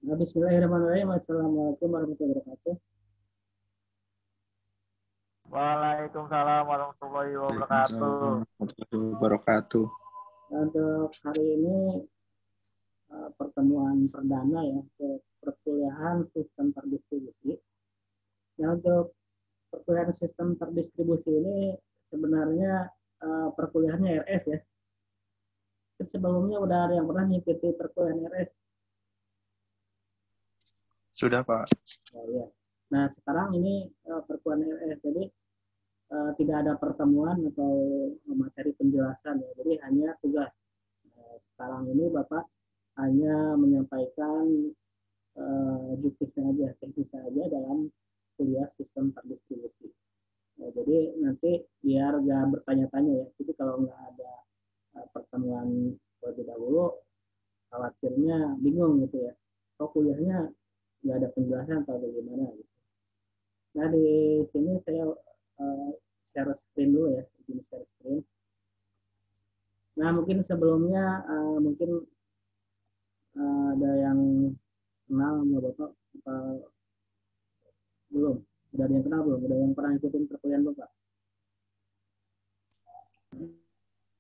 Bismillahirrahmanirrahim. Assalamualaikum warahmatullahi wabarakatuh. Waalaikumsalam warahmatullahi Waalaikumsalam wabarakatuh. warahmatullahi wabarakatuh. Untuk hari ini pertemuan perdana ya untuk perkuliahan sistem terdistribusi. Nah, untuk perkuliahan sistem terdistribusi ini sebenarnya perkuliahannya RS ya. Sebelumnya udah ada yang pernah mengikuti perkuliahan RS. Sudah, Pak. Oh, ya. Nah, sekarang ini perkuliahan RS. Jadi tidak ada pertemuan atau materi penjelasan ya. Jadi hanya tugas. Sekarang ini Bapak hanya menyampaikan juknisnya aja, teknisnya aja dalam kuliah sistem terdistribusi. Nah, jadi nanti biar nggak bertanya-tanya ya. Jadi kalau nggak ada pertemuan terlebih dahulu, khawatirnya bingung gitu ya. Oh kuliahnya nggak ada penjelasan atau bagaimana gitu. Nah di sini saya share screen dulu ya, ini share screen. Nah mungkin sebelumnya mungkin ada yang kenal sama Bapak belum? Udah ada yang kenal belum? Udah yang pernah ikutin perkuliahan Bapak?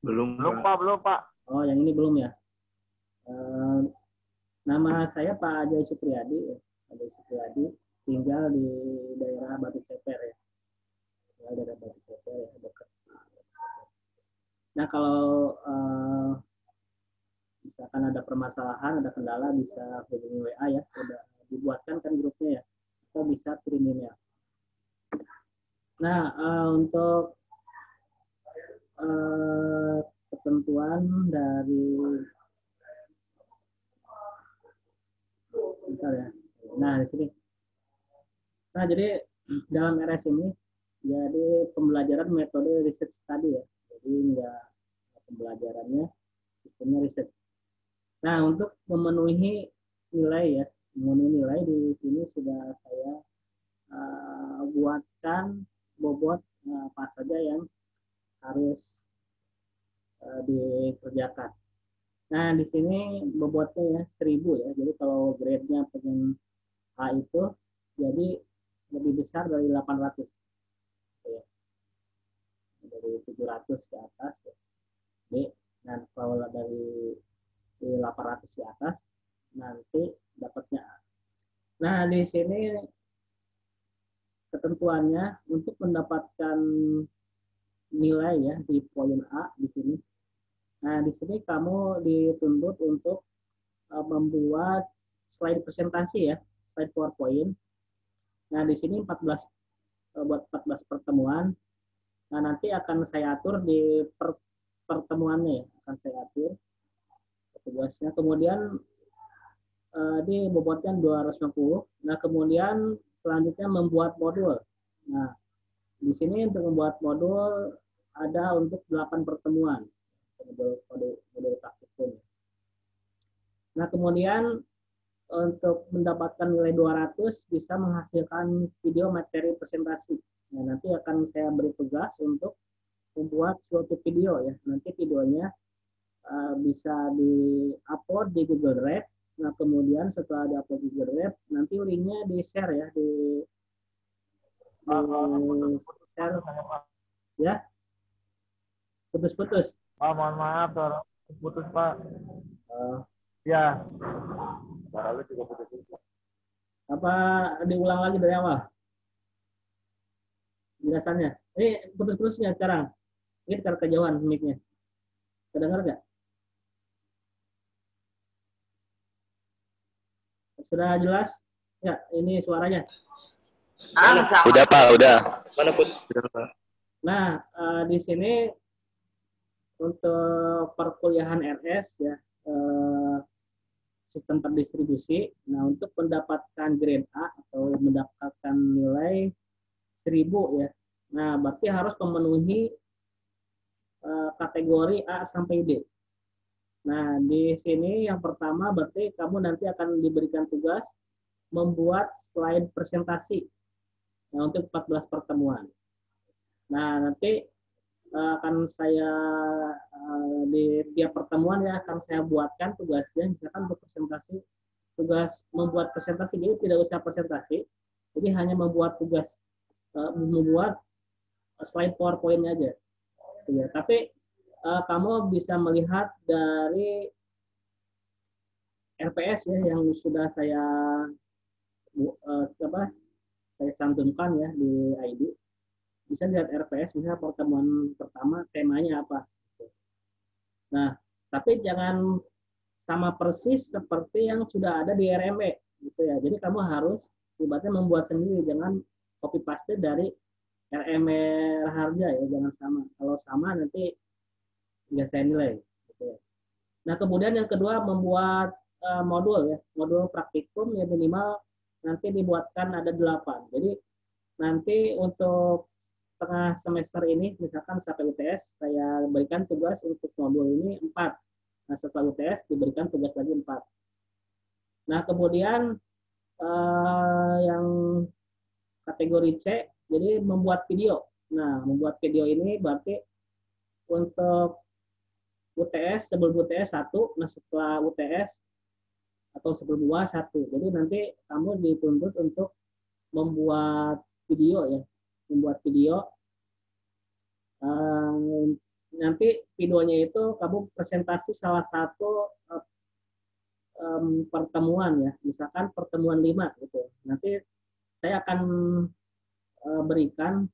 Belum, Belum Pak. Oh yang ini belum ya? Nama saya Pak Ajay Supriyadi ya. Ajay Supriyadi tinggal di daerah Batu Ceper ya. Tinggal daerah Batu Ceper ya, dekat. Nah kalau misalkan ada permasalahan, ada kendala bisa hubungi WA ya. Sudah dibuatkan kan grupnya ya. Atau bisa kirim email. Nah untuk ketentuan dari bentar ya. Nah di sini. Nah jadi dalam RS ini jadi pembelajaran metode research study ya. Jadi enggak pembelajarannya sistemnya research. Nah untuk memenuhi nilai ya, memenuhi nilai di sini sudah saya buatkan bobot apa saja yang harus dikerjakan. Nah di sini bobotnya ya 1000 ya. Jadi kalau grade-nya pengen A itu jadi lebih besar dari 800 ya. Dari 700 ke atas ya. B. Nah kalau dari 800 ke atas nanti dapatnya A. Nah di sini ketentuannya untuk mendapatkan nilai ya di poin A di sini. Nah di sini kamu dituntut untuk membuat slide presentasi ya, slide PowerPoint. Nah di sini 14 buat 14 pertemuan. Nah nanti akan saya atur di pertemuannya ya, akan saya atur tugasnya. Kemudian dibobotkan 250. Nah kemudian selanjutnya membuat modul. Nah di sini untuk membuat modul ada untuk 8 pertemuan modul praktikum. Nah kemudian untuk mendapatkan nilai 200 bisa menghasilkan video materi presentasi. Nah, nanti akan saya beri tugas untuk membuat suatu video ya. Nanti videonya bisa di-upload di Google Drive. Nah, kemudian setelah di-upload di Google Drive, nanti linknya di-share ya di share ya. Putus-putus. Pak, mohon maaf, putus Pak. Ya. Suara juga putus-putus. Apa diulang lagi dari awal? Penjelasannya. Ini putus-putusnya sekarang. Ini karena kejauhan mic-nya. Kedengar nggak? Sudah jelas? Ya, ini suaranya. Udah, Pak, udah. Mana Put? Nah, di sini untuk perkuliahan RS ya, sistem terdistribusi. Nah, untuk mendapatkan grade A atau mendapatkan nilai 1000 ya. Nah, berarti harus memenuhi kategori A sampai D. Nah, di sini yang pertama berarti kamu nanti akan diberikan tugas membuat slide presentasi. Nah, untuk 14 pertemuan. Nah, nanti akan saya di tiap pertemuan ya akan saya buatkan tugasnya misalkan untuk presentasi tugas membuat presentasi, jadi tidak usah presentasi, jadi hanya membuat tugas membuat slide PowerPoint aja. Ya, tapi kamu bisa melihat dari RPS ya yang sudah saya saya cantumkan ya di ID. Bisa lihat RPS, misalnya pertemuan pertama temanya apa. Nah, tapi jangan sama persis seperti yang sudah ada di RME gitu ya. Jadi kamu harus ibaratnya membuat sendiri, jangan copy paste dari RME Raharja ya, jangan sama. Kalau sama nanti nggak saya nilai gitu ya. Nah, kemudian yang kedua membuat modul ya, modul praktikum ya minimal nanti dibuatkan ada 8. Jadi nanti untuk tengah semester ini misalkan sampai UTS saya berikan tugas untuk modul ini 4. Nah, setelah UTS diberikan tugas lagi 4. Nah, kemudian yang kategori C, jadi membuat video. Nah, membuat video ini berarti untuk UTS, sebelum UTS 1, nah setelah UTS atau sebelum UAS 1. Jadi nanti kamu dituntut untuk membuat video ya, membuat video. Nanti videonya itu kamu presentasi salah satu pertemuan ya, misalkan pertemuan 5 gitu. Nanti saya akan berikan,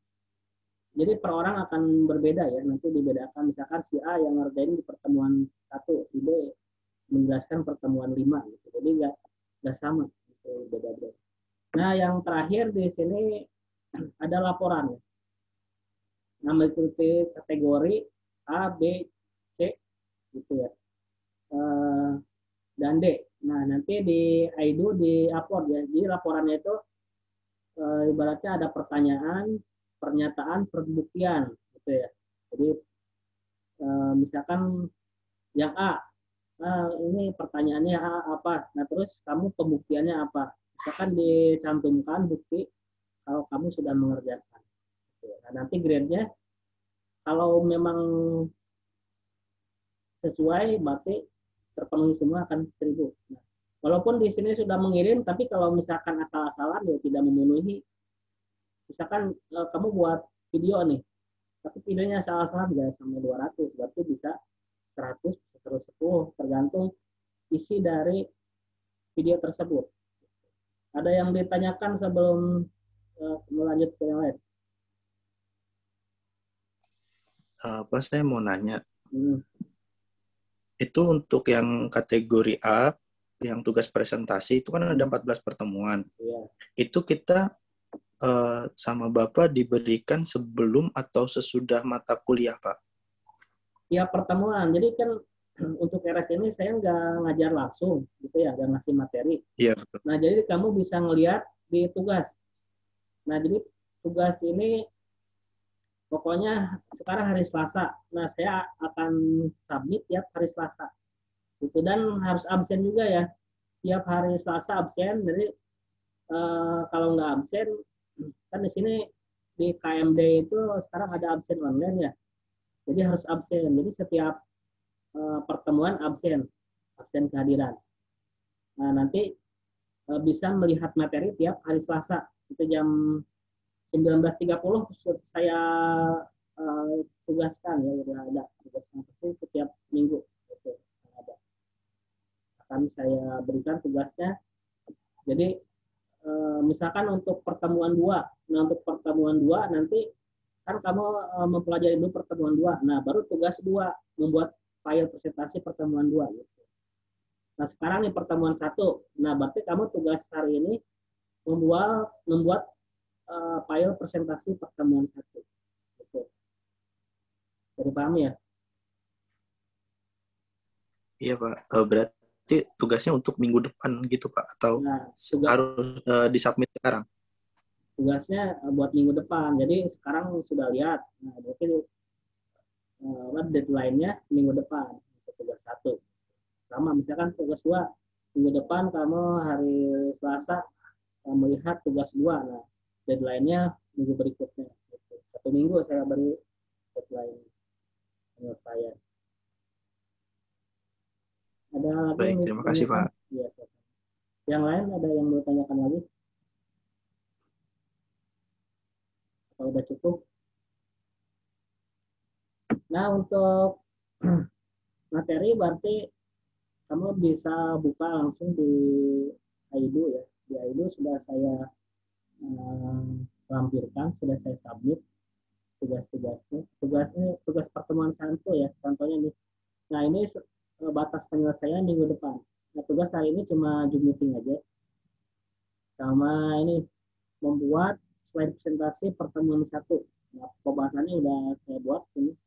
jadi per orang akan berbeda ya, nanti dibedakan, misalkan si A yang ngerjain di pertemuan 1, si B menjelaskan pertemuan 5 gitu. Jadi nggak sama gitu, beda-beda. Nah, yang terakhir di sini ada laporan ya. Nah, mengikuti kategori A, B, C gitu ya. Dan D. Nah, nanti di IDU di upload ya. Jadi laporannya itu ibaratnya ada pertanyaan, pernyataan, pembuktian gitu ya. Jadi misalkan yang A, ini pertanyaannya A apa? Nah, terus kamu pembuktiannya apa? Misalkan dicantumkan bukti kalau kamu sudah mengerjakan. Nah, nanti grade-nya kalau memang sesuai berarti terpenuhi semua akan 1000. Nah, walaupun di sini sudah mengirim, tapi kalau misalkan asal-asalan ya tidak memenuhi. Misalkan kamu buat video nih, tapi videonya asal-asalan bisa sampai 200, berarti bisa 100, 110, tergantung isi dari video tersebut. Ada yang ditanyakan sebelum melanjut ke yang lain? Saya mau nanya. Itu untuk yang kategori A, yang tugas presentasi, itu kan ada 14 pertemuan. Iya. Itu kita sama Bapak diberikan sebelum atau sesudah mata kuliah, Pak? Ya, pertemuan. Jadi kan untuk RS ini saya nggak ngajar langsung, gitu ya, nggak ngasih materi. Iya, betul. Nah, jadi kamu bisa ngelihat di tugas. Nah, jadi tugas ini pokoknya sekarang hari Selasa. Nah, saya akan submit tiap hari Selasa. Itu dan harus absen juga ya. Tiap hari Selasa absen. Jadi kalau nggak absen, kan di sini di KMD itu sekarang ada absen online ya. Jadi harus absen. Jadi setiap pertemuan absen kehadiran. Nah, nanti bisa melihat materi tiap hari Selasa. Itu jam 19.30 saya tugaskan ya, udah ada tugasnya setiap minggu itu ada. Akan saya berikan tugasnya. Jadi misalkan untuk pertemuan 2, nah untuk pertemuan 2 nanti kan kamu mempelajari dulu pertemuan 2. Nah, baru tugas 2 membuat file presentasi pertemuan 2 gitu. Nah, sekarang nih pertemuan 1. Nah, berarti kamu tugas hari ini membuat file presentasi pertemuan 1. Gitu. Jadi paham ya? Iya, Pak. Berarti tugasnya untuk minggu depan gitu, Pak? Atau harus disubmit sekarang? Tugasnya buat minggu depan. Jadi sekarang sudah lihat. Nah, berarti deadline-nya minggu depan untuk tugas 1. Sama, misalkan tugas 2 minggu depan kamu hari Selasa melihat tugas 2. Nah, deadline-nya minggu berikutnya. 1 minggu saya beri deadline penyelesaian. Ada lagi? Baik, terima kasih, Pak. Ya, Yang lain ada yang mau tanyakan lagi? Atau udah cukup? Nah, untuk materi berarti kamu bisa buka langsung di Aidu ya. Di Aidu sudah saya lampirkan, sudah saya submit tugas-tugasnya. Tugas pertemuan satu ya, contohnya nih. Nah, ini batas penyelesaian minggu depan. Nah, tugas saya ini cuma Zoom meeting aja. Sama ini membuat slide presentasi pertemuan satu. Nah, pembahasannya udah saya buat ini.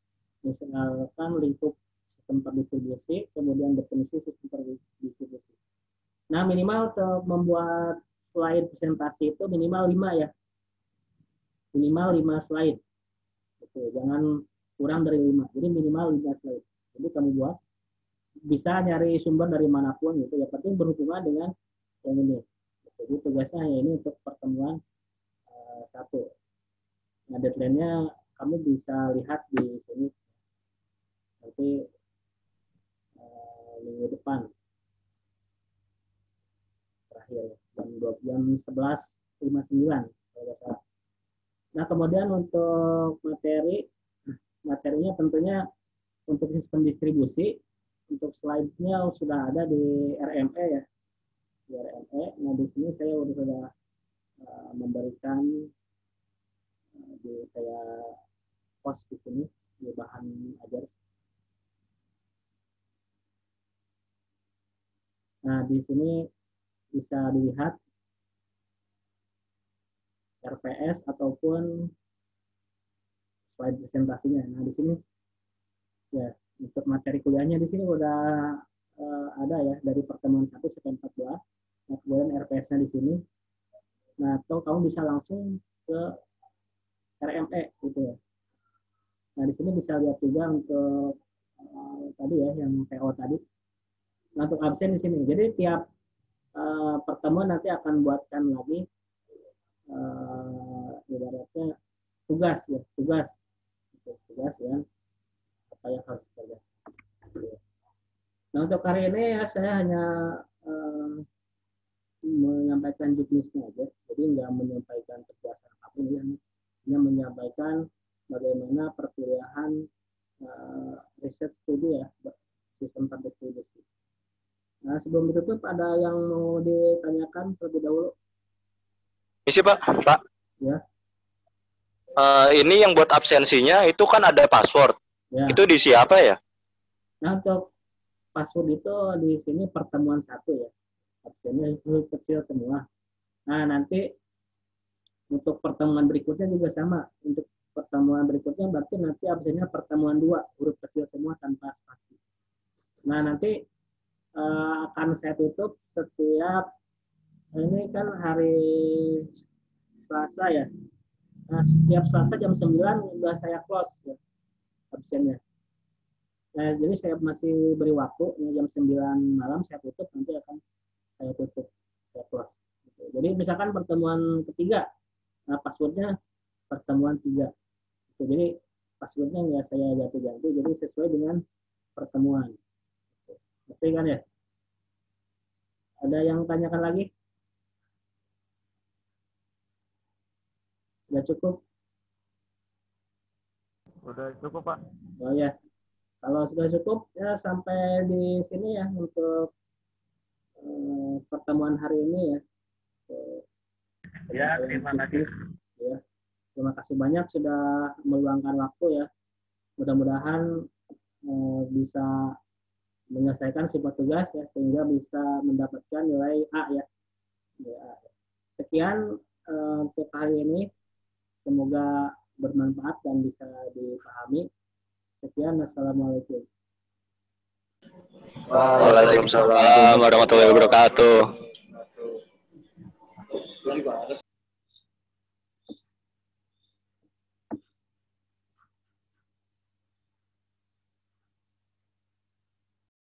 Misalkan lingkup sistem terdistribusi, kemudian definisi sistem terdistribusi. Nah, minimal untuk membuat slide presentasi itu minimal 5 ya. Minimal 5 slide. Gitu. Jangan kurang dari 5. Jadi minimal 5 slide. Jadi kamu buat. Bisa nyari sumber dari manapun gitu. Ya penting berhubungan dengan yang ini. Jadi tugasnya hanya ini untuk pertemuan satu. Nah, deadline-nya kamu bisa lihat di sini. Nanti minggu depan terakhir jam 11.59 kalau nggak salah. Nah, kemudian untuk materinya tentunya untuk sistem distribusi, untuk slide-nya sudah ada di RME ya. Di RME. Nah, di sini saya sudah memberikan saya post di sini di bahan ajar. Nah, di sini bisa dilihat RPS ataupun slide presentasinya. Nah, di sini ya untuk materi kuliahnya di sini udah ada ya dari pertemuan 1 sampai 14. Nah, kemudian RPS-nya di sini. Nah, atau kamu bisa langsung ke RME gitu ya. Nah, di sini bisa lihat juga untuk tadi ya yang PO tadi. Nah, untuk absen di sini. Jadi tiap pertemuan nanti akan buatkan lagi ibaratnya tugas ya, tugas ya, apa yang harus dikerjakan. Nah, untuk hari ini ya saya hanya menyampaikan juknisnya aja, jadi nggak menyampaikan kepuasan apapun ya, hanya menyampaikan bagaimana perkuliahan riset studi ya sistem terdistribusi. Nah, sebelum ditutup ada yang mau ditanyakan terlebih dahulu? Misi Pak. Ya. Ini yang buat absensinya itu kan ada password. Ya. Itu diisi apa ya? Nah, untuk password itu di sini pertemuan 1 ya. Absennya itu kecil semua. Nah, nanti untuk pertemuan berikutnya juga sama. Untuk pertemuan berikutnya berarti nanti absennya pertemuan 2, huruf kecil semua tanpa spasi. Nah, nanti akan saya tutup setiap ini kan hari Selasa ya. Nah, setiap Selasa jam 9 udah saya close ya absennya. Nah, jadi saya masih beri waktu jam 9 malam saya tutup, nanti akan saya tutup, saya close. Jadi misalkan pertemuan ketiga, nah passwordnya pertemuan 3. Jadi passwordnya nggak saya ganti-ganti, jadi sesuai dengan pertemuan. Ngerti kan ya? Ada yang tanyakan lagi? Sudah cukup? Sudah cukup, Pak. Oh ya. Kalau sudah cukup, ya sampai di sini ya untuk pertemuan hari ini ya. Ya, terima kasih. Ya, terima kasih banyak sudah meluangkan waktu ya. Mudah-mudahan bisa menyelesaikan sebuah tugas ya sehingga bisa mendapatkan nilai A ya. Sekian untuk hari ini. Semoga bermanfaat dan bisa dipahami. Sekian, assalamualaikum. Waalaikumsalam warahmatullahi wabarakatuh.